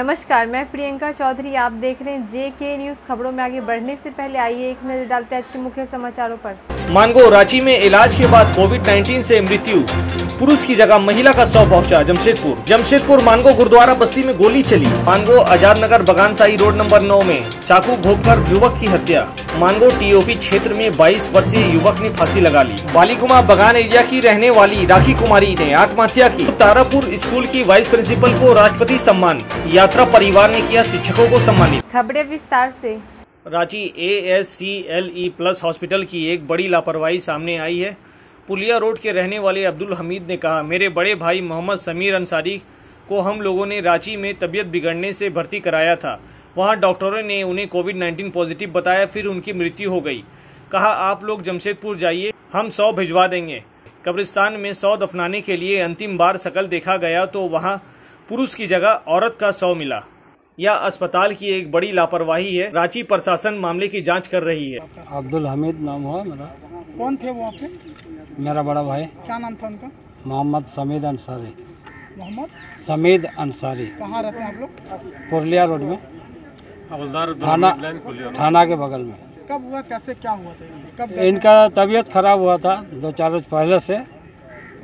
नमस्कार, मैं प्रियंका चौधरी। आप देख रहे हैं JK न्यूज़। खबरों में आगे बढ़ने से पहले आइए एक नजर डालते हैं आज के मुख्य समाचारों पर। मानगो रांची में इलाज के बाद कोविड-19 से मृत्यु, पुरुष की जगह महिला का शव पहुंचा जमशेदपुर मानगो गुरुद्वारा बस्ती में गोली चली। मानगो आजाद नगर बगानसाही रोड नंबर 9 में चाकू घोंपकर युवक की हत्या। मानगो TOP क्षेत्र में 22 वर्षीय युवक ने फांसी लगा ली। बालीकुमा बगान एरिया की रहने वाली राखी कुमारी ने आत्महत्या की। तारापुर स्कूल की वाइस प्रिंसिपल को राष्ट्रपति सम्मान। यात्रा परिवार ने किया शिक्षकों को सम्मानित। खबरें विस्तार से। रांची ASCLE+ हॉस्पिटल की एक बड़ी लापरवाही सामने आई है। पुलिया रोड के रहने वाले अब्दुल हमीद ने कहा, मेरे बड़े भाई मोहम्मद समीर अंसारी को हम लोगों ने रांची में तबीयत बिगड़ने से भर्ती कराया था। वहां डॉक्टरों ने उन्हें कोविड-19 पॉजिटिव बताया, फिर उनकी मृत्यु हो गई। कहा, आप लोग जमशेदपुर जाइए, हम 100 भिजवा देंगे। कब्रिस्तान में 100 दफनाने के लिए अंतिम बार शकल देखा गया तो वहाँ पुरुष की जगह औरत का शव मिला। यह अस्पताल की एक बड़ी लापरवाही है। रांची प्रशासन मामले की जांच कर रही है। अब्दुल हमीद नाम हुआ मेरा। कौन थे वो आपके? मेरा बड़ा भाई। क्या नाम था उनका? मोहम्मद समीद अंसारी। मोहम्मद समीद अंसारी। कहाँ रहते हैं आप लोग? पुरलिया रोड में, थाना के बगल में। कब हुआ, कैसे क्या हुआ था? कब इनका तबीयत खराब हुआ था 2-4 रोज पहले से।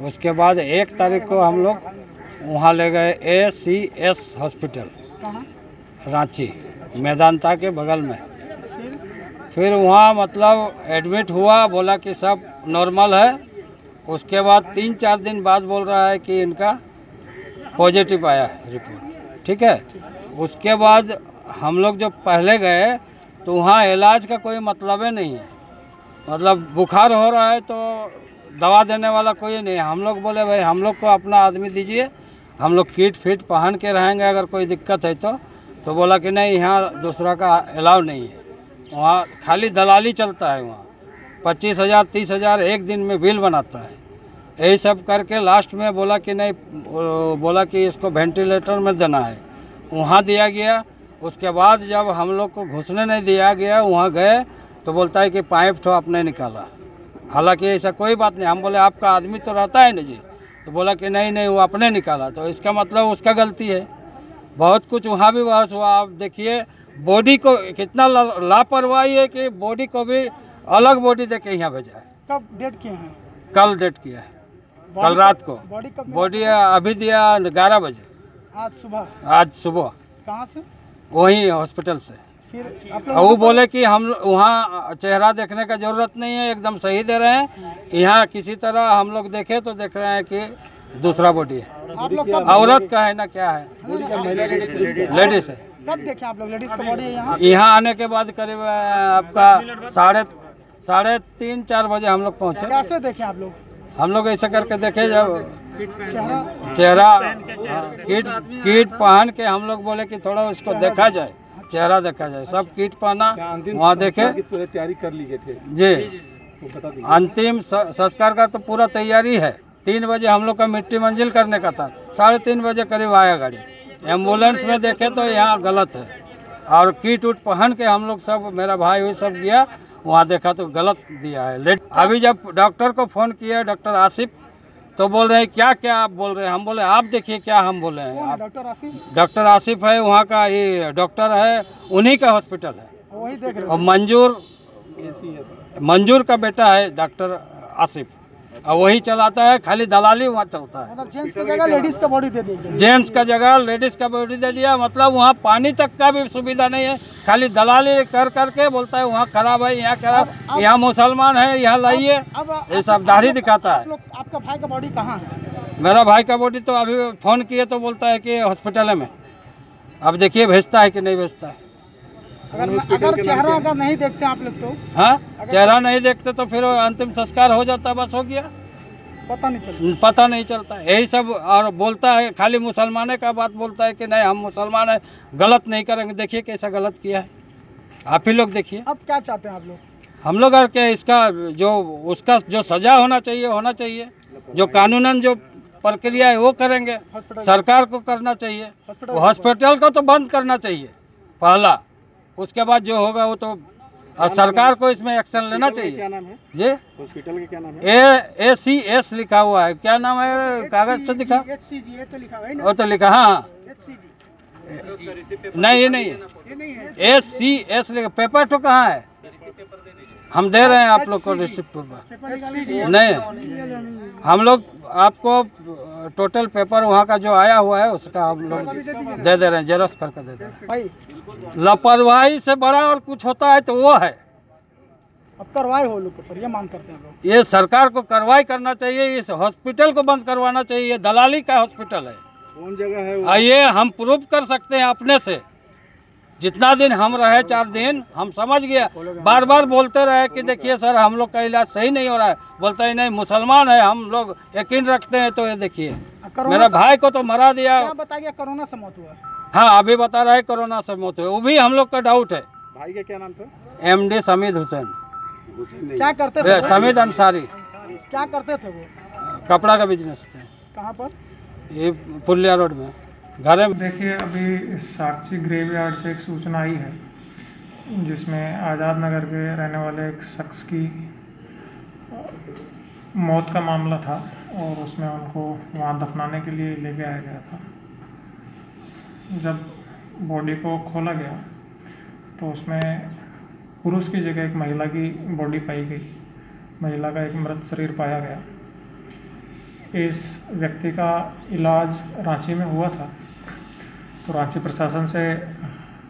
उसके बाद 1 तारीख को हम लोग वहाँ ले गए ACS हॉस्पिटल कहाँ? रांची, मैदानता के बगल में। फिर वहाँ मतलब एडमिट हुआ, बोला कि सब नॉर्मल है। उसके बाद 3-4 दिन बाद बोल रहा है कि इनका पॉजिटिव आया है रिपोर्ट। ठीक है। उसके बाद हम लोग जब पहले गए तो वहाँ इलाज का कोई मतलब ही नहीं है। मतलब बुखार हो रहा है तो दवा देने वाला कोई नहीं है। हम लोग बोले भाई हम लोग को अपना आदमी दीजिए, हम लोग किट फिट पहन के रहेंगे, अगर कोई दिक्कत है तो बोला कि नहीं, यहाँ दूसरा का अलाउ नहीं है। वहाँ खाली दलाली चलता है। वहाँ 25,000 30,000 एक दिन में बिल बनाता है। यही सब करके लास्ट में बोला कि नहीं, बोला कि इसको वेंटिलेटर में देना है। वहाँ दिया गया। उसके बाद जब हम लोग को घुसने नहीं दिया गया, वहाँ गए तो बोलता है कि पाइप तो आपने निकाला। हालांकि ऐसा कोई बात नहीं। हम बोले आपका आदमी तो रहता है ना जी, तो बोला कि नहीं वो आपने निकाला। तो इसका मतलब उसका गलती है। बहुत कुछ वहाँ भी बहस हुआ। आप देखिए बॉडी को कितना लापरवाही है कि बॉडी को भी अलग बॉडी दे के यहाँ भेजा है। कब डेट किए हैं? कल डेट किया है, कल रात को। बॉडी अभी दिया 11 बजे। आज सुबह कहाँ से? वही हॉस्पिटल से। फिर वो बोले कि हम वहाँ चेहरा देखने का जरूरत नहीं है, एकदम सही दे रहे हैं। यहाँ किसी तरह हम लोग देखे तो देख रहे हैं कि दूसरा बॉडी है। आप लोग औरत का है ना, क्या है, लेडीज है। कब देखे आप लोग लेडीज का बॉडी है यहाँ? यहाँ आने के बाद करीब आपका 3:30-4 बजे हम लोग पहुँचे। कैसे देखे आप लोग? हम लोग ऐसा करके देखे, जब चेहरा किट पहन के हम लोग बोले कि थोड़ा उसको देखा जाए, चेहरा देखा जाए। सब किट पहना, वहाँ देखे। तैयारी कर लीजिए थे जी। अंतिम संस्कार का तो पूरा तैयारी है। 3 बजे हम लोग का मिट्टी मंजिल करने का था। 3:30 बजे करीब आया गाड़ी। एम्बुलेंस में देखे तो यहाँ गलत है। और किट उट पहन के हम लोग सब, मेरा भाई हुई सब गया, वहाँ देखा तो गलत दिया है। अभी जब डॉक्टर को फ़ोन किया, डॉक्टर आसिफ, तो बोल रहे हैं क्या आप बोल रहे हैं। हम बोले आप देखिए क्या हम बोले हैं। डॉक्टर आसिफ है, वहाँ का ये डॉक्टर है, उन्हीं का हॉस्पिटल है। वही देख रहे। और मंजूर का बेटा है डॉक्टर आसिफ, और वही चलाता है। खाली दलाली वहाँ चलता है। मतलब जेंट्स की जगह लेडीज का बॉडी दे दिया। जेंट्स का जगह लेडीज का बॉडी दे दिया। मतलब वहाँ पानी तक का भी सुविधा नहीं है। खाली दलाली कर के बोलता है वहाँ खराब है, यहाँ खराब, यहाँ मुसलमान है, यहाँ लाइए, ये सब दाढ़ी दिखाता है। आपका भाई का बॉडी कहाँ है? मेरा भाई का बॉडी तो अभी फ़ोन किए तो बोलता है कि हॉस्पिटल में। अब देखिए भेजता है कि नहीं भेजता है। अगर चेहरा अगर नहीं देखते आप लोग तो? हाँ, चेहरा नहीं देखते तो फिर अंतिम संस्कार हो जाता, बस हो गया। पता नहीं चलता। यही सब। और बोलता है खाली मुसलमाने का बात बोलता है कि नहीं हम मुसलमान है, गलत नहीं करेंगे। देखिए कैसा गलत किया है, आप ही लोग देखिए। अब क्या चाहते हैं आप लोग? हम लोग और क्या, इसका उसका जो सजा होना चाहिए। जो कानूनन जो प्रक्रिया है वो करेंगे। सरकार को करना चाहिए। हॉस्पिटल को तो बंद करना चाहिए पहला। उसके बाद जो होगा वो तो सरकार को इसमें एक्शन लेना चाहिए। क्या नाम है जी? हॉस्पिटल के क्या नाम है? ACS लिखा हुआ है। क्या नाम है? कागज से दिखा, HCG तो लिखा है ना? वो तो लिखा। हाँ, नहीं, ये नहीं है। SCS पेपर तो कहाँ है? हम दे रहे हैं आप लोग को रिसिप्ट पेपर। नहीं, हम लोग आपको टोटल पेपर वहाँ का जो आया हुआ है उसका हम लोग दे दे रहे हैं, जेरॉक्स करके दे दे रहे हैं। लापरवाही से बड़ा और कुछ होता है तो वो है। अब कार्रवाई हो लोग पर, ये मांग करते हैं लोग। ये सरकार को कार्रवाई करना चाहिए, इस हॉस्पिटल को बंद करवाना चाहिए। ये दलाली का हॉस्पिटल है। कौन जगह है? आइए हम प्रूव कर सकते हैं अपने से। जितना दिन हम रहे 4 दिन, हम समझ गए। बार बार बोलते रहे कि देखिए सर हम लोग का इलाज सही नहीं हो रहा है। बोलते ही नहीं, मुसलमान है हम लोग, यकीन रखते हैं। तो ये देखिए मेरे भाई को तो मरा दिया। क्या बता गया कोरोना से मौत हुआ? हाँ, अभी बता रहा है कोरोना से मौत हुई। वो भी हम लोग का डाउट है। भाई का क्या नाम था? MD समीद हुसैन। क्या करते थे? समीद अंसारी। क्या करते थे वो? कपड़ा का बिजनेस है। कहाँ पर? ये पुलिया रोड में घर है। देखिए, अभी साक्षी ग्रेवयार्ड से एक सूचना आई है जिसमें आज़ाद नगर के रहने वाले एक शख्स की मौत का मामला था और उसमें उनको वहाँ दफनाने के लिए लेके आया गया था। जब बॉडी को खोला गया तो उसमें पुरुष की जगह एक महिला की बॉडी पाई गई। महिला का एक मृत शरीर पाया गया। इस व्यक्ति का इलाज रांची में हुआ था, तो रांची प्रशासन से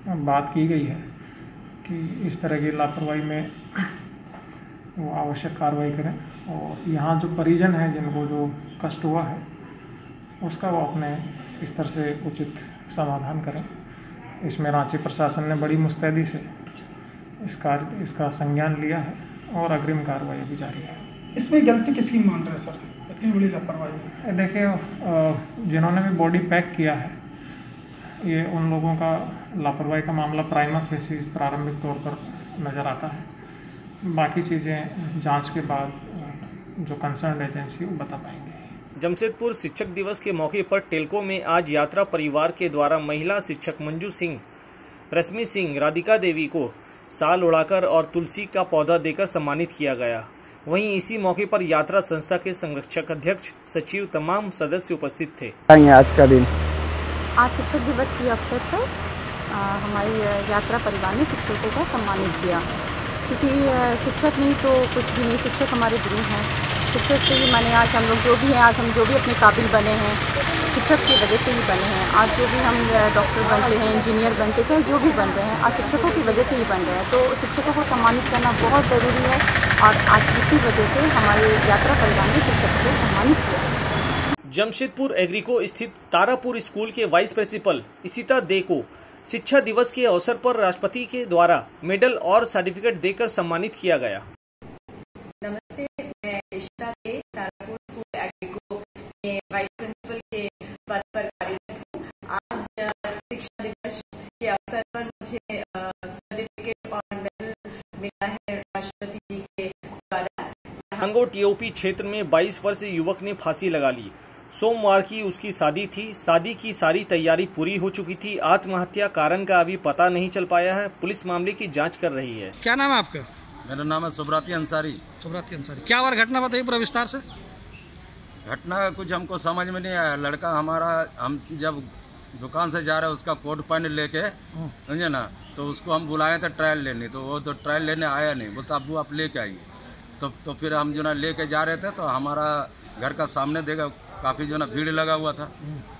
बात की गई है कि इस तरह की लापरवाही में वो आवश्यक कार्रवाई करें और यहाँ जो परिजन हैं जिनको जो कष्ट हुआ है उसका वो अपने स्तर से उचित समाधान करें। इसमें रांची प्रशासन ने बड़ी मुस्तैदी से इसका संज्ञान लिया है और अग्रिम कार्रवाई अभी जारी है। इसमें गलती किसकी मान रहे हैं सर? इतनी बड़ी लापरवाही। देखिए, जिन्होंने भी बॉडी पैक किया है ये उन लोगों का लापरवाही का मामला प्राइमा फेसी प्रारंभिक तौर पर नज़र आता है। बाकी चीज़ें जांच के बाद जो कंसर्न एजेंसी वो बता पाएंगे। जमशेदपुर शिक्षक दिवस के मौके पर टेल्को में आज यात्रा परिवार के द्वारा महिला शिक्षक मंजू सिंह, रश्मि सिंह, राधिका देवी को साल उड़ाकर और तुलसी का पौधा देकर सम्मानित किया गया। वहीं इसी मौके पर यात्रा संस्था के संरक्षक अध्यक्ष, सचिव, तमाम सदस्य उपस्थित थे। आज का दिन, आज शिक्षक दिवस के अवसर पर हमारी यात्रा परिवार ने शिक्षकों को सम्मानित किया, क्योंकि शिक्षक नहीं तो कुछ भी नहीं। शिक्षक हमारे गुरु हैं। शिक्षक से ही माने आज हम लोग जो भी हैं, आज हम जो भी अपने काबिल बने हैं शिक्षक की वजह से ही बने हैं। आज जो भी हम डॉक्टर बनते हैं, इंजीनियर बनते, चाहे जो भी बन रहे हैं, आज शिक्षकों की वजह से ही बन रहे हैं। तो शिक्षकों को सम्मानित करना बहुत ज़रूरी है और आज इसी वजह से हमारे यात्रा परिवार ने शिक्षकों को सम्मानित किया। जमशेदपुर एग्रीको स्थित तारापुर स्कूल के वाइस प्रिंसिपल इशिता दे को शिक्षा दिवस के अवसर पर राष्ट्रपति के द्वारा मेडल और सर्टिफिकेट देकर सम्मानित किया गया। नमस्ते, मैं इशिता दे तारापुर स्कूल एग्रीको में वाइस प्रिंसिपल के पद पर कार्यरत हूँ। आज शिक्षा दिवस के अवसर पर मुझे सर्टिफिकेट और मेडल मिला है राष्ट्रपति जी के द्वारा। अंगो TOP क्षेत्र में 22 वर्षीय युवक ने फांसी लगा ली। सोमवार की उसकी शादी थी। शादी की सारी तैयारी पूरी हो चुकी थी। आत्महत्या कारण का अभी पता नहीं चल पाया है। पुलिस मामले की जांच कर रही है। क्या नाम है आपका? मेरा नाम है सुब्राती अंसारी। सुब्राती अंसारी, क्या और घटना बताइए पूरा विस्तार से। घटना कुछ हमको समझ में नहीं आया। लड़का हमारा, हम जब दुकान से जा रहे उसका कोट पैंट लेके, समझे ना, तो उसको हम बुलाए थे ट्रायल लेने, तो वो तो ट्रायल लेने आया नहीं। बोलता अब्बू आप लेके आइए। तो फिर हम जो ना लेके जा रहे थे तो हमारा घर का सामने देखा काफ़ी जो ना भीड़ लगा हुआ था।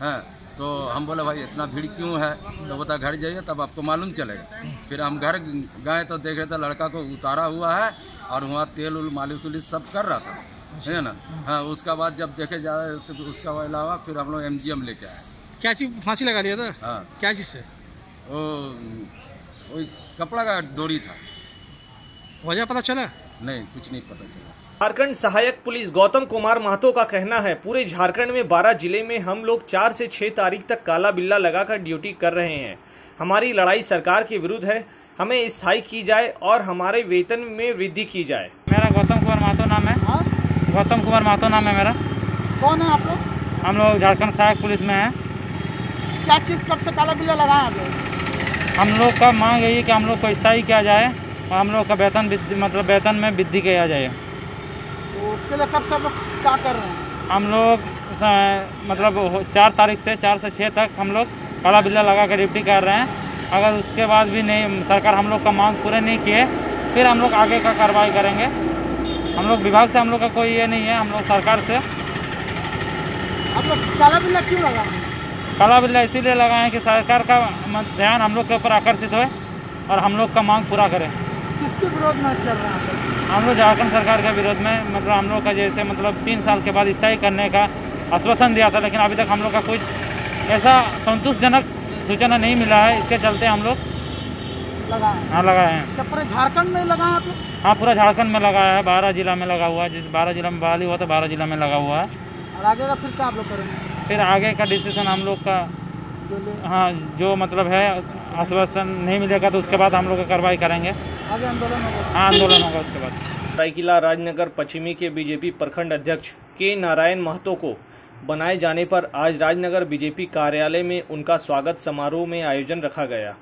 हाँ, तो हम बोले भाई इतना भीड़ क्यों है? तो बता घर जाइए तब आपको मालूम चलेगा। फिर हम घर गए तो देख रहे थे लड़का को उतारा हुआ है और वहाँ तेल उल मालिश उलिश सब कर रहा था, है ना। हाँ, उसका बाद जब देखे जा तो उसका अलावा फिर हम लोग MGM लेके आए। क्या चीज़ फांसी लगा लिया था? हाँ। क्या चीज़ से? वो कपड़ा का डोरी था। वजह पता चला? नहीं, कुछ नहीं पता चला। झारखंड सहायक पुलिस गौतम कुमार महतो का कहना है, पूरे झारखंड में 12 जिले में हम लोग 4 से 6 तारीख तक काला बिल्ला लगाकर ड्यूटी कर रहे हैं। हमारी लड़ाई सरकार के विरुद्ध है। हमें स्थायी की जाए और हमारे वेतन में वृद्धि की जाए। मेरा गौतम कुमार महतो नाम है। गौतम कुमार महतो नाम है मेरा। कौन है आप लोग? हम लोग झारखंड सहायक पुलिस में हैं। क्या चीज़ कब से काला बिल्ला लगाए आप लोग? हम लोग का मांग यही कि हम लोग को स्थायी किया जाए और हम लोग का वेतन में वृद्धि किया जाए। तो उसके लिए कब से आप लोग क्या कर रहे हैं? हम लोग 4 तारीख से 4 से 6 तक हम लोग काला बिल्ला लगा कर ड्यूटी कर रहे हैं। अगर उसके बाद भी नहीं सरकार हम लोग का मांग पूरे नहीं किए फिर हम लोग आगे का कार्रवाई करेंगे। हम लोग विभाग से हम लोग का कोई ये नहीं है, हम लोग सरकार से। आप लोग काला बिल्ला क्यों लगा? काला बिल्ला इसीलिए लगाएं कि सरकार का ध्यान हम लोग के ऊपर आकर्षित होए और हम लोग का मांग पूरा करें। किसके विरोध में चल रहा है? हम लोग झारखंड सरकार के विरोध में, मतलब हम लोग का जैसे मतलब 3 साल के बाद स्थायी करने का आश्वासन दिया था, लेकिन अभी तक हम लोग का कुछ ऐसा संतोषजनक सूचना नहीं मिला है। इसके चलते हम लोग लगाए हैं। क्या पूरे झारखंड में लगा है आप लोग? हाँ, पूरा झारखंड में लगाया है, 12 जिला में लगा हुआ है। जिस 12 जिला में बहाली हुआ था 12 जिला में लगा हुआ है। और आगे का फिर क्या आप लोग करेंगे? फिर आगे का डिसीजन हम लोग का, हाँ, जो मतलब है आश्वासन नहीं मिलेगा तो उसके बाद हम लोग का कार्रवाई करेंगे। आगे आंदोलन होगा? हाँ, आंदोलन होगा उसके बाद। सरायकेला राजनगर पश्चिमी के बीजेपी प्रखंड अध्यक्ष के नारायण महतो को बनाए जाने पर आज राजनगर बीजेपी कार्यालय में उनका स्वागत समारोह में आयोजन रखा गया,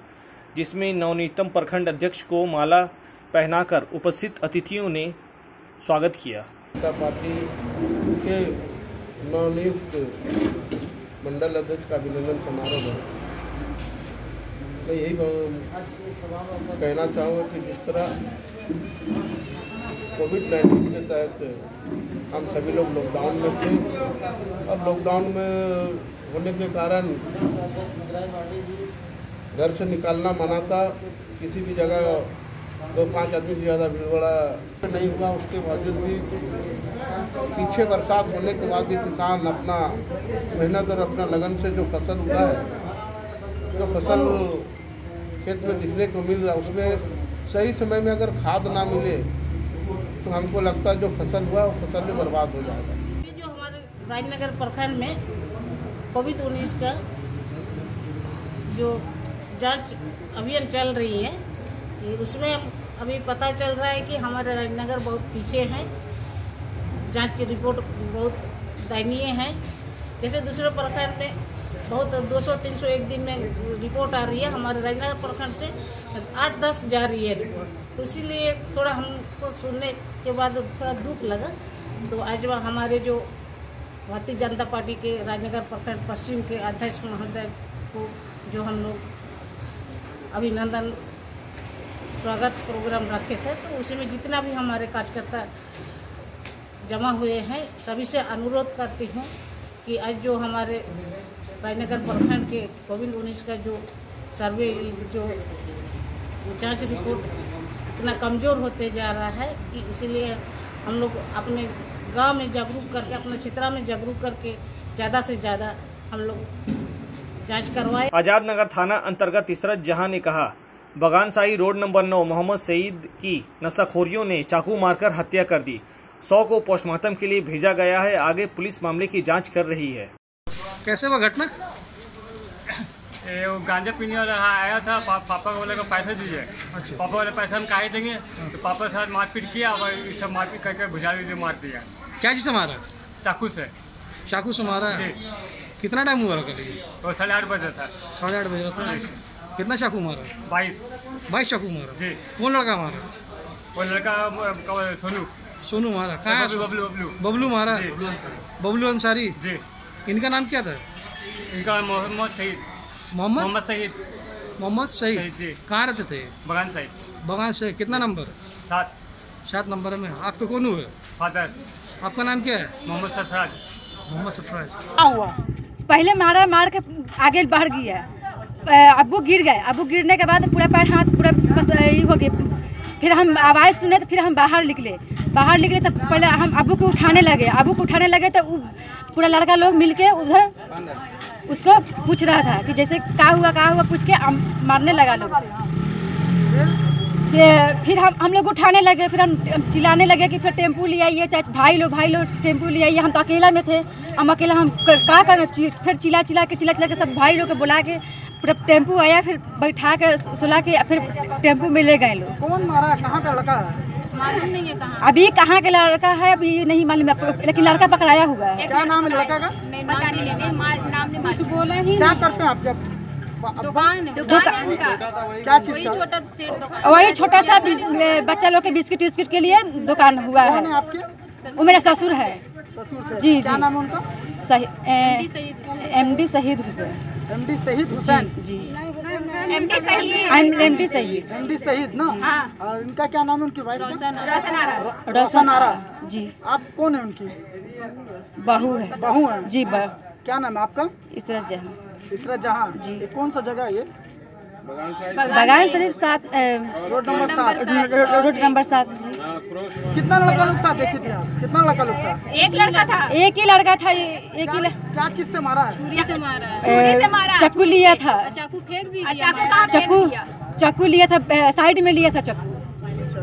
जिसमें नवनीतम प्रखंड अध्यक्ष को माला पहनाकर उपस्थित अतिथियों ने स्वागत किया। पार्टी के नवनियुक्त मंडल अध्यक्ष का अभिनंदन समारोह है। मैं यही कहना चाहूँगा कि जिस तरह कोविड-19 के तहत हम सभी लोग लॉकडाउन में थे और लॉकडाउन में होने के कारण घर से निकालना मना था। किसी भी जगह 2-5 आदमी से ज़्यादा भीड़ बड़ा नहीं हुआ। उसके बावजूद भी पीछे बरसात होने के बाद भी किसान अपना मेहनत और अपना लगन से जो फसल उगा है, जो फसल खेत में दिखने को मिल रहा है, उसमें सही समय में अगर खाद ना मिले तो हमको लगता है जो फसल हुआ वो फसल में बर्बाद हो जाएगा। जो हमारे राजनगर प्रखंड में कोविड-19 का जो जांच अभियान चल रही है, उसमें अभी पता चल रहा है कि हमारे राजनगर बहुत पीछे हैं। जांच की रिपोर्ट बहुत दयनीय है। जैसे दूसरे प्रखंड में बहुत 200-300 एक दिन में रिपोर्ट आ रही है, हमारे राजनगर प्रखंड से 8-10 जा रही है रिपोर्ट। तो इसीलिए थोड़ा हमको सुनने के बाद थोड़ा दुख लगा। तो आज वह हमारे जो भारतीय जनता पार्टी के राजनगर प्रखंड पश्चिम के अध्यक्ष महोदय को जो हम लोग अभिनंदन स्वागत प्रोग्राम रखे थे, तो उसी में जितना भी हमारे कार्यकर्ता जमा हुए हैं सभी से अनुरोध करती हूँ कि आज जो हमारे राजनगर प्रखंड के कोविड-19 का जो सर्वे जो जांच रिपोर्ट इतना कमज़ोर होते जा रहा है कि इसीलिए हम लोग अपने गांव में जागरूक करके, अपने क्षेत्र में जागरूक करके ज़्यादा से ज़्यादा हम लोग जांच करवाए। आजाद नगर थाना अंतर्गत इसरत जहां ने कहा, बगानसाही रोड नंबर 9 मोहम्मद सईद की नशाखोरियों ने चाकू मारकर हत्या कर दी। 100 को पोस्टमार्टम के लिए भेजा गया है। आगे पुलिस मामले की जांच कर रही है। कैसे वो घटना? वो गांजा पीने वाला आया था, पापा को बोलेगा पैसे दीजिए। अच्छा। पापा बोले पैसे हम काहे देंगे, तो पापा के साथ मारपीट किया और ये सब मारपीट करके भुजा दीजिए मार दिया। क्या चीज़ से मारा? चाकू से। चाकू से मारा है? कितना टाइम हुआ कल? वो 8:30 बजे था। 8:30 बजे था। कितना चाकू मारा? 22 चाकू मारा जी। कौन लड़का मारा? वो लड़का सोनू। सोनू मारा? कहाँ? बबलू मारा? बबलू अंसारी जी। इनका नाम क्या था? इनका मोहम्मद शहीद। मोहम्मद शहीद जी। कहाँ रहते थे? बगान से। कितना नंबर? 7 नंबर में। आपको कौन हुए? फादर। आपका नाम क्या है? मोहम्मद सरफराज। क्या हुआ? पहले मार के आगे बढ़ गया। अब्बू गिर गए। अब्बू गिरने के बाद पूरा पैर हाथ पूरा बस ये हो गया। फिर हम आवाज़ सुने तो फिर हम बाहर निकले तो पहले हम अब्बू को उठाने लगे तो पूरा लड़का लोग मिलके उधर उसको पूछ रहा था कि जैसे क्या हुआ पूछ के मारने लगा लोग। फिर हम लोग उठाने लगे, फिर हम चिल्लाने लगे कि फिर टेम्पू ले आइए, भाई लोग टेम्पू ले आइए। हम तो अकेला में थे, हम क्या करें। फिर चिल्ला के सब भाई लोग को बुला के पूरा टेम्पू आया, फिर बैठा के सुला के फिर टेम्पू में ले गए लोग। कौन मारा? कहाँ का लड़का है? मालूम नहीं है कहाँ। अभी कहाँ के लड़का है अभी नहीं मालूम, लेकिन लड़का पकड़ाया हुआ है। क्या नाम है लड़का का? क्या करते हैं आप? जब दुकान क्या चीज़ का? वही छोटा सा बच्चा लोग के बिस्किट के लिए दुकान हुआ है। आपके? वो मेरा ससुर है। ससुर थे। जी। क्या नाम है उनका? MD शहीद हुसैन। MD शहीद हुसैन जी। MD शहीद ना। और इनका क्या नाम है उनकी वाइफ का? रोशन आरा जी। आप कौन है उनकी? बहू है। बहू है जी। क्या नाम है आपका? इसरत जहां। इसरत जहां जी। ये कौन सा जगह है ये? बगान शरीफ 7 रोड नंबर 7 जी। कितना लड़का लोग था देखी थी आप? कितना लड़का लोग था? एक लड़का था। एक ही लड़का था। एक ही क्या चीज से मारा है? चाकू लिया था। चाकू फेंक भी चाकू लिया था, साइड में लिया था चाकू।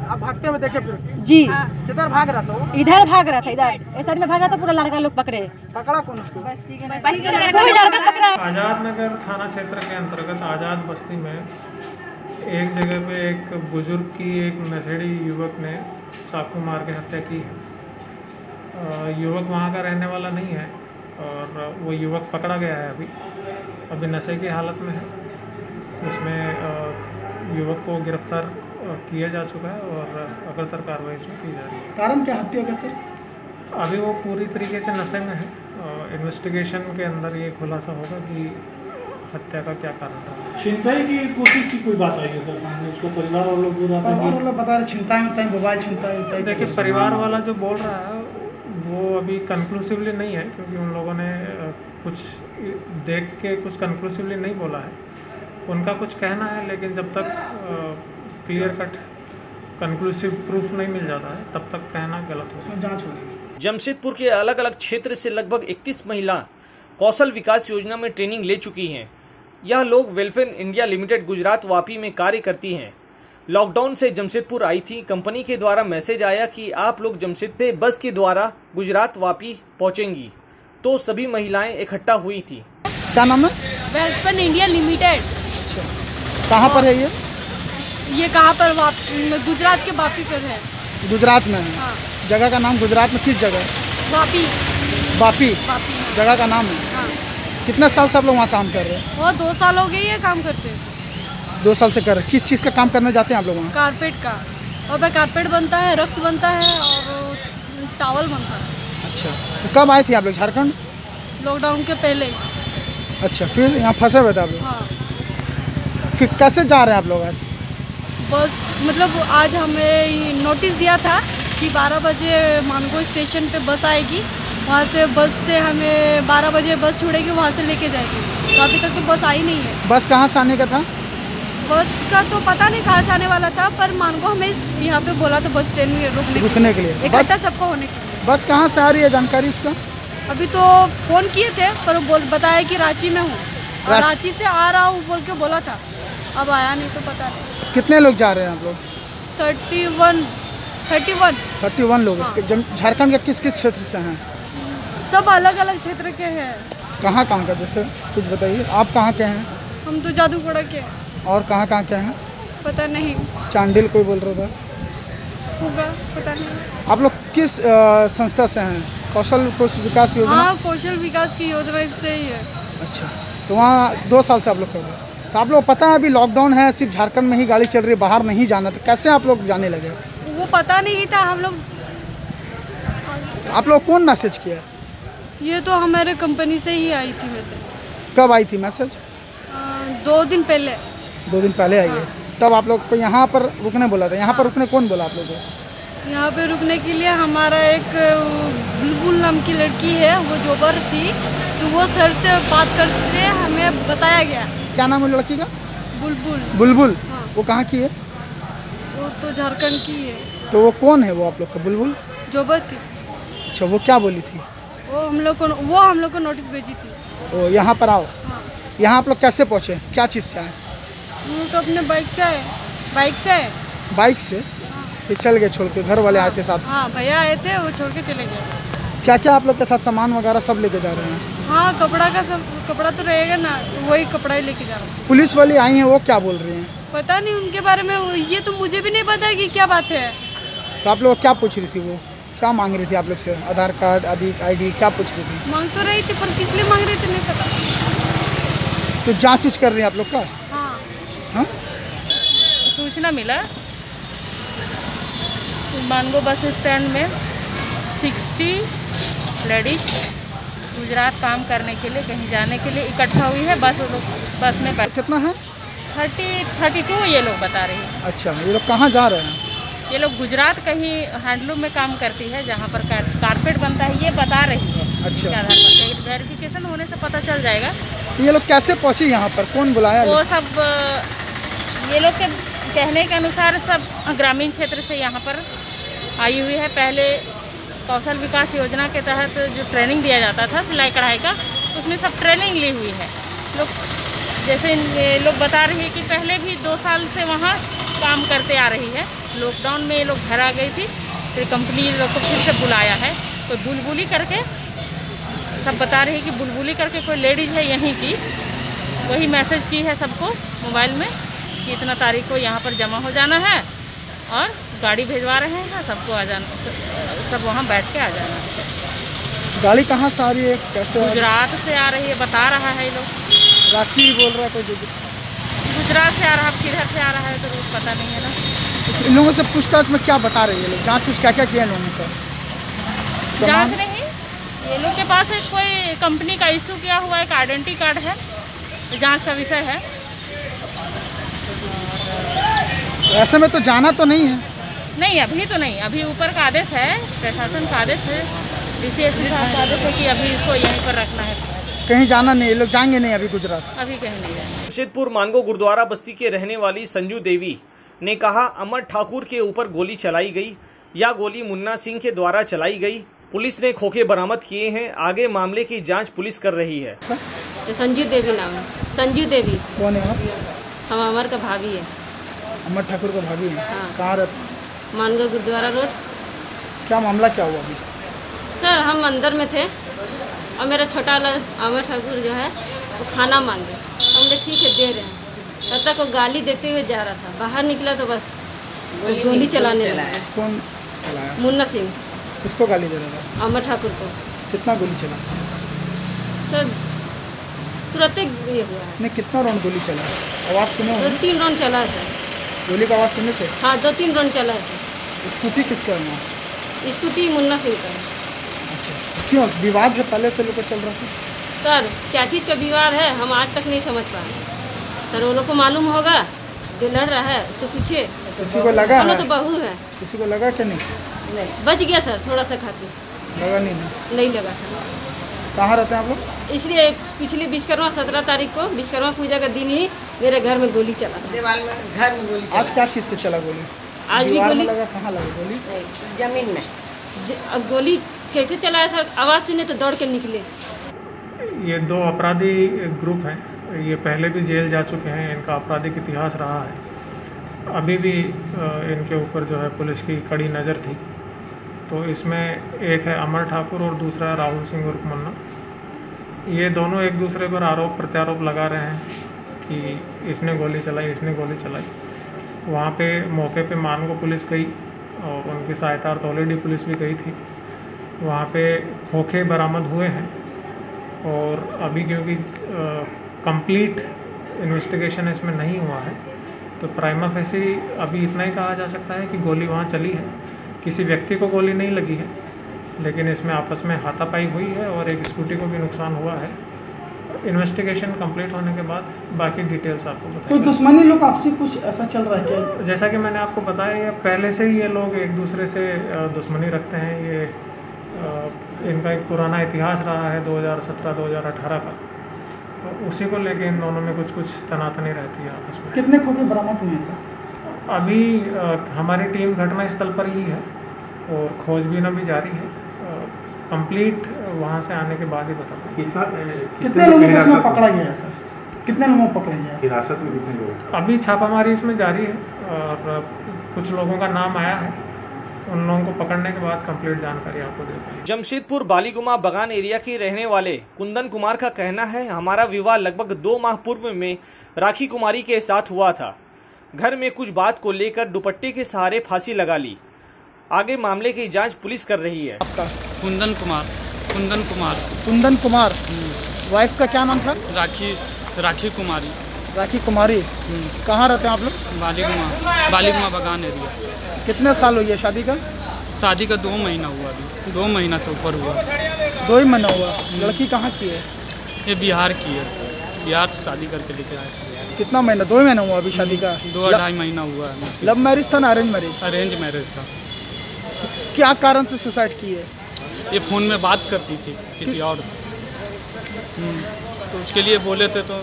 आप भागते हुए देखे फिर? जी। किधर भाग रहा था वो? इधर भाग रहा था, इधर साइड में भाग रहा था। पूरा लड़का लोग पकड़े। पकड़ा कौन उसको? कोई लड़का पकड़ा। आज़ाद नगर थाना क्षेत्र के अंतर्गत आज़ाद बस्ती में एक जगह पे एक बुजुर्ग की एक नशेड़ी युवक ने चाकू मार के हत्या की। युवक वहाँ का रहने वाला नहीं है और वो युवक पकड़ा गया है। अभी नशे की हालत में है। उसमें युवक को गिरफ्तार किया जा चुका है और अग्रतर कार्रवाई इसमें की जा रही है। कारण क्या हत्या का सर? अभी वो पूरी तरीके से नशे में है। इन्वेस्टिगेशन के अंदर ये खुलासा होगा कि हत्या का क्या कारण था। छिनताई की कोशिश की कोई बात आई है सर सामने? उसको परिवार वालों को बता रहे छिनताई मोबाइल छिनताई। देखिए, परिवार वाला जो बोल रहा है वो अभी कंक्लूसिवली नहीं है, क्योंकि उन लोगों ने कुछ देख के कुछ कंक्लूसिवली नहीं बोला है। उनका कुछ कहना है, लेकिन जब तक क्लियर कट कंक्लूसिव प्रूफ नहीं मिल जाता है तब तक कहना गलत होगा। जांच हो रही है। जमशेदपुर के अलग अलग क्षेत्र से लगभग 31 महिला कौशल विकास योजना में ट्रेनिंग ले चुकी हैं। यह लोग welfare India limited Gujarat Vapi में कार्य करती हैं। लॉकडाउन से जमशेदपुर आई थी। कंपनी के द्वारा मैसेज आया कि आप लोग जमशेदपुर बस के द्वारा गुजरात वापी पहुंचेंगी, तो सभी महिलाएं इकट्ठा हुई थी। क्या नाम है? Welfare India limited. कहाँ पर है ये कहाँ पर? गुजरात के वापी पर है। गुजरात में है। हाँ। जगह का नाम गुजरात में किस जगह? वापी। वापी हाँ। जगह का नाम है। हाँ। कितने साल से आप लोग वहाँ काम कर रहे हैं? वो 2 साल हो गए ये काम करते हैं। 2 साल से कर रहे हैं। किस चीज़ का काम करने जाते हैं आप लोग वहाँ? कारपेट का। और वह कारपेट बनता है, रक्स बनता है और टावल बनता है। अच्छा, तो कब आए थे आप लोग झारखंड? लॉकडाउन के पहले। अच्छा, फिर यहाँ फंसे हुए थे आप लोग? हाँ। फिर कैसे जा रहे हैं आप लोग आज? बस मतलब आज हमें नोटिस दिया था कि 12 बजे मानगो स्टेशन पे बस आएगी। वहाँ से बस से हमें 12 बजे बस छोड़ेगी, वहाँ से लेके जाएगी। तो अभी तक तो बस आई नहीं है। बस कहाँ से आने का था? बस का तो पता नहीं कहाँ से आने वाला था, पर मानगो हमें यहाँ पे बोला था बस स्टैंड में रुकने के लिए। इकट्ठा सबको होने के लिए। बस कहाँ से आ रही है जानकारी उसका? अभी तो फ़ोन किए थे पर बताया कि रांची में हूँ और रांची से आ रहा हूँ बोल के बोला था। अब आया नहीं तो पता नहीं। कितने लोग जा रहे हैं आप लोग? 31 लोग। हाँ। झारखंड के किस किस क्षेत्र से हैं? सब अलग अलग क्षेत्र के हैं। कहाँ का जैसे कुछ बताइए। आप कहाँ के हैं? हम तो जादूगढ़ के। और कहाँ के हैं? पता नहीं। चांडिल कोई बोल रहा था होगा, पता नहीं। आप लोग किस संस्था से हैं? कौशल विकास योजना? हाँ, कौशल विकास की योजना से ही है। अच्छा, तो वहाँ 2 साल से आप लोग कर रहे हैं। तो आप लोग पता है अभी लॉकडाउन है, सिर्फ झारखंड में ही गाड़ी चल रही है, बाहर नहीं जाना, तो कैसे आप लोग जाने लगे? वो पता नहीं था हम लोग। आप लोग कौन मैसेज किया? ये तो हमारे कंपनी से ही आई थी मैसेज। कब आई थी मैसेज? 2 दिन पहले। 2 दिन पहले आई है। तब आप लोग को यहाँ पर रुकने बोला था? यहाँ पर रुकने कौन बोला आप लोग को? यहाँ पे रुकने के लिए हमारा एक बुलबुल नाम की लड़की है, वो जोबर थी, तो वो सर से बात करके हमें बताया गया। क्या नाम है लड़की का? बुलबुल। बुलबुल? हाँ। वो कहाँ की है? वो तो झारखंड की है। तो वो कौन है वो आप लोग का? बुलबुल जोबर थी। अच्छा, वो क्या बोली थी? वो हम लोग को नोटिस भेजी थी। ओ, यहाँ पर आओ। हाँ। यहाँ आप लोग कैसे पहुँचे? क्या चीज़ से आए? हम लोग तो अपने बाइक से आए। बाइक से? फिर चल गए छोड़ के? घर वाले आए थे साथ? हाँ, भैया आए थे, वो छोड़ के चले गए। क्या क्या आप लोग के साथ सामान वगैरह सब लेके जा रहे हैं? हाँ, कपड़ा तो रहेगा ना, वही कपड़ा ही लेके जा रहा हूँ। पुलिस वाली आई हैं, वो क्या बोल रही हैं? पता नहीं उनके बारे में, ये तो मुझे भी नहीं पता कि क्या बात है। तो आप लोग क्या पूछ रही थी? वो क्या मांग रही थी आप लोग से? आधार कार्ड, ID क्या पूछ रही थी? मांग तो रही थी, पर किस लिए मांग रही थी नहीं पता। तो जाँच कर रही है आप लोग का? हाँ। सूचना मिला मानगो बस स्टैंड में 60 लेडीज गुजरात काम करने के लिए, कहीं जाने के लिए इकट्ठा हुई है। बस वो लोग बस में कितना है? 32 ये लोग बता रहे हैं। अच्छा, ये लोग कहाँ जा रहे हैं? ये लोग गुजरात कहीं हैंडलूम में काम करती है, जहाँ पर कारपेट बनता है, ये बता रही है। अच्छा, आधार पर वेरिफिकेशन होने से पता चल जाएगा। ये लोग कैसे पहुँचे यहाँ पर, कौन बुलाया? वो सब ये लोग के कहने के अनुसार सब ग्रामीण क्षेत्र से यहाँ पर आई हुई है। पहले कौशल विकास योजना के तहत जो ट्रेनिंग दिया जाता था सिलाई कढ़ाई का, उसमें सब ट्रेनिंग ली हुई है लोग। जैसे लोग बता रही है कि पहले भी 2 साल से वहाँ काम करते आ रही है। लॉकडाउन में ये लोग घर आ गई थी, फिर कंपनी लोग को फिर से बुलाया है। तो बुलबुली करके सब बता रही है कि बुलबुली करके कोई लेडीज़ है यहीं की, वही मैसेज की है सबको मोबाइल में कि इतना तारीख को यहाँ पर जमा हो जाना है और गाड़ी भेजवा रहे हैं, सबको आ जाना, सब वहाँ बैठ के आ जाना है। गाड़ी कहाँ से आ रही है, कैसे? गुजरात से आ रही है, बता रहा है ये लोग। रांची बोल रहा है कोई? गुजरात से आ रहा है, किधर से आ रहा है तो रोज पता नहीं है ना। इन लोगों से पूछताछ में क्या बता रहे हैं ये लोग? जाँच क्या क्या किया इन लोगों का? जाँच नहीं, ये लोग के पास एक कोई कंपनी का इशू किया हुआ एक आइडेंटिटी कार्ड है, जांच का विषय है। ऐसे में तो जाना तो नहीं है? नहीं, अभी तो नहीं। अभी ऊपर का आदेश है, प्रशासन का आदेश है, DCSP साहब का आदेश है कि अभी इसको यहीं पर रखना है। कहीं जाना नहीं, ये लोग जाएंगे नहीं अभी गुजरात? अभी कहीं नहीं जाएंगे। जमशेदपुर मानगो गुरुद्वारा बस्ती के रहने वाली संजू देवी ने कहा, अमर ठाकुर के ऊपर गोली चलाई गई। यह गोली मुन्ना सिंह के द्वारा चलाई गई। पुलिस ने खोखे बरामद किए हैं। आगे मामले की जांच पुलिस कर रही है। संजू देवी नाम है। संजू देवी। कौन है आप? हम अमर का भाभी है। अमर ठाकुर का भाभी है? हाँ। कहाँ रहते? मानगो गुरुद्वारा रोड। क्या मामला क्या हुआ अभी? सर हम अंदर में थे और मेरा छोटा वाला अमर ठाकुर जो है वो खाना मांगे, हमने ठीक है दे रहे हैं। तब तक वो गाली देते हुए जा रहा था, बाहर निकला तो बस गोली चलाने लगा। कौन चलाया? मुन्ना सिंह। किसको गाली दे रहा था? अमर ठाकुर को। कितना गोली चला? सर तुरंत ये हुआ है। नहीं, कितना राउंड गोली चला? आवाज़ सुने? 2-3 राउंड चला है। गोली का आवाज़ सुने थे? हाँ, 2-3 राउंड चला है। स्कूटी किसका है? स्कूटी मुन्ना सिंह का है। अच्छा, क्यों विवाद है? पहले से लोग चल रहा है? सर क्या चीज़ का विवाद है हम आज तक नहीं समझ पाए। सर वो लोग को मालूम होगा, जो लड़ रहा है उससे पूछे। किसी को लगा है? तो बहू है। किसी को लगा क्या? नहीं बच गया सर, थोड़ा सा खाते। लगा नहीं लगा था। कहाँ रहते हैं आप लोग? इसलिए पिछली विश्वकर्मा 17 तारीख को विश्वकर्मा पूजा का दिन ही मेरे घर में गोली चला था। घर में गोली चला। आज क्या चीज़ से चला गोली? आज भी गोली लगा। कहाँ लगा गोली? जमीन में। गोली कैसे चलाया सर? आवाज़ सुने तो दौड़ के निकले। ये 2 अपराधी ग्रुप हैं, ये पहले भी जेल जा चुके हैं, इनका आपराधिक इतिहास रहा है। अभी भी इनके ऊपर जो है पुलिस की कड़ी नज़र थी। तो इसमें एक है अमर ठाकुर और दूसरा है राहुल सिंह उर्फ मुन्ना। ये दोनों एक दूसरे पर आरोप प्रत्यारोप लगा रहे हैं कि इसने गोली चलाई, इसने गोली चलाई। वहाँ पे मौके पे मानगो पुलिस गई और उनकी सहायतार्थ ऑलरेडी पुलिस भी गई थी। वहाँ पे खोखे बरामद हुए हैं और अभी क्योंकि कंप्लीट इन्वेस्टिगेशन इसमें नहीं हुआ है तो प्राइमा फेसी अभी इतना ही कहा जा सकता है कि गोली वहाँ चली है। किसी व्यक्ति को गोली नहीं लगी है, लेकिन इसमें आपस में हाथापाई हुई है और एक स्कूटी को भी नुकसान हुआ है। इन्वेस्टिगेशन कंप्लीट होने के बाद बाकी डिटेल्स आपको बताएंगे। कोई दुश्मनी लोग आपसे कुछ ऐसा चल रहा है क्या? जैसा कि मैंने आपको बताया, ये पहले से ही ये लोग एक दूसरे से दुश्मनी रखते हैं। ये इनका एक पुराना इतिहास रहा है 2017-2018 का, तो उसी को लेके इन दोनों में कुछ तनातनी रहती है आपस में। कितने खोखे बरामद हुए हैं सर? अभी हमारी टीम घटना स्थल पर ही है और खोजबीन अभी जारी है। कंप्लीट वहाँ से आने के बाद ही बताऊँ। कितने लोगों को इसमें पकड़ा गया है सर? कितने लोगों को पकड़ा गया है? हिरासत में कितने लोग? अभी छापामारी इसमें जारी है और कुछ लोगों का नाम आया है। उन लोगों को पकड़ने के बाद कंप्लीट जानकारी आपको देते हैं। जमशेदपुर बालीगुमा बगान एरिया के रहने वाले कुंदन कुमार का कहना है, हमारा विवाह लगभग 2 माह पूर्व में राखी कुमारी के साथ हुआ था। घर में कुछ बात को लेकर दुपट्टे के सहारे फांसी लगा ली। आगे मामले की जांच पुलिस कर रही है। आपका? कुंदन कुमार। कुंदन कुमार। वाइफ का क्या नाम था? राखी कुमारी। राखी कुमारी। कहाँ रहते हैं आप लोग? बालीगुमा बगान एरिया। कितने साल हुई है शादी का? शादी का 2 महीना हुआ, अभी 2 महीना से ऊपर हुआ। 2 ही महीना हुआ। लड़की कहाँ की है? ये बिहार की है, बिहार से शादी करके लेके आए। कितना महीना? 2 महीना हुआ अभी शादी का? 2-2.5 महीना हुआ है। लव मैरिज था ना अरेंज मैरिज? अरेंज मैरिज था। क्या कारण से सुसाइड की है? ये फ़ोन में बात करती थी किसी और, तो उसके लिए बोले थे, तो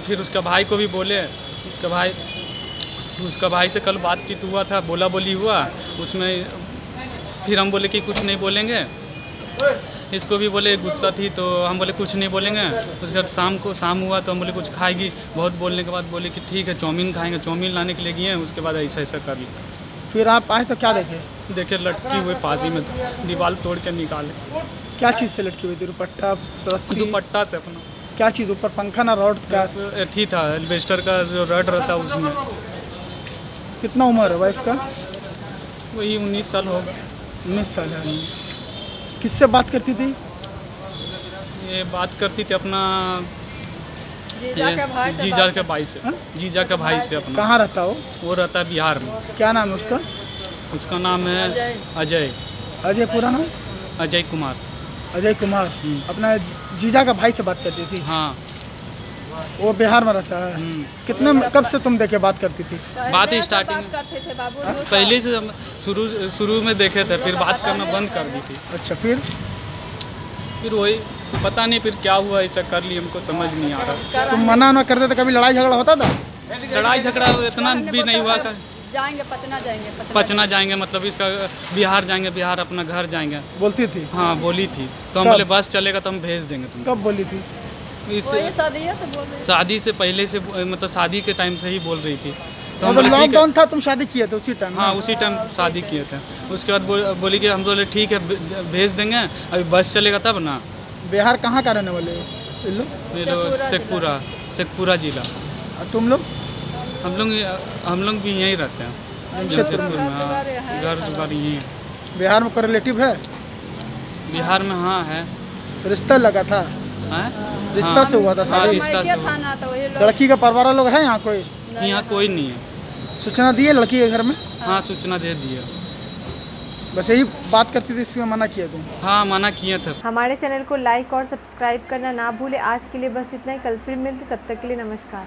फिर उसका भाई को भी बोले। उसका भाई से कल बातचीत हुआ था, बोला बोली हुआ उसमें। फिर हम बोले कि कुछ नहीं बोलेंगे। इसको भी बोले, गुस्सा थी तो हम बोले कुछ नहीं बोलेंगे। उसके बाद शाम हुआ तो हम बोले कुछ खाएगी। बहुत बोलने के बाद बोले कि ठीक है चाउमीन खाएंगे। चाउमीन लाने के लिए गए, उसके बाद ऐसा कर लिया। फिर आप आए तो क्या देखे? लटकी हुई पासी में, दीवार तोड़ के निकाले। क्या चीज़ से लटकी हुई थी? दुपट्टा, रस्सी? दुपट्टा से अपना। क्या चीज़ ऊपर? पंखा ना रॉड का? ठीक था, एल्वेस्टर का जो रड रहता उसमें। कितना उम्र है वाइफ का? वही 19 साल हो गए। 19 साल है। किससे बात करती थी? ये बात करती थी अपना जीजा के भाई से। जीजा के भाई से अपना। कहाँ रहता हो? वो रहता है बिहार में। क्या नाम है उसका? उसका नाम है अजय। अजय पूरा नाम? अजय कुमार। अजय कुमार। अपना जीजा का भाई से बात करती थी? हाँ। वो बिहार में रहता है। कब से तुम देखे बात करती थी? बात स्टार्टिंग पहले से शुरू में देखे थे, फिर बात करना बंद कर दी थी। अच्छा, फिर वही पता नहीं फिर क्या हुआ, ऐसा कर ली, हमको समझ नहीं आ रहा। तुम मना करते थे, कभी लड़ाई झगड़ा होता था? लड़ाई झगड़ा इतना भी नहीं हुआ था। पचना जाएंगे मतलब इसका बिहार जाएंगे, बिहार अपना घर जाएंगे बोलती थी। हाँ बोली थी, तो हम बोले बस चलेगा तो हम भेज देंगे तुम। कब बोली थी? शादी से पहले से, मतलब शादी के टाइम से ही बोल रही थी। तो लॉकडाउन था, तुम शादी किए थे उसी टाइम? हाँ उसी टाइम शादी किए थे। उसके बाद बोली कि हम बोले ठीक है भेज देंगे, अभी बस चलेगा तब ना। बिहार कहाँ का रहने वाले? शेखपुरा जिला। तुम लोग? हम लोग भी यहीं रहते हैं, जमशेदपुर में। घर दुकान यहीं है। बिहार में कोई रिलेटिव है? बिहार में हाँ है। रिश्ता लगा था? रिश्ता से हुआ था शादी? लड़की का परिवार लोग है यहाँ कोई? यहाँ कोई नहीं है। सूचना दिए लड़की के घर में? हाँ सूचना दे दिए। बस यही बात करती थी, इसमें मना किया तुम? हाँ मना किए थे। हमारे चैनल को लाइक और सब्सक्राइब करना ना भूले। आज के लिए बस इतना ही। कल फिर मिलते, तब तक के लिए नमस्कार।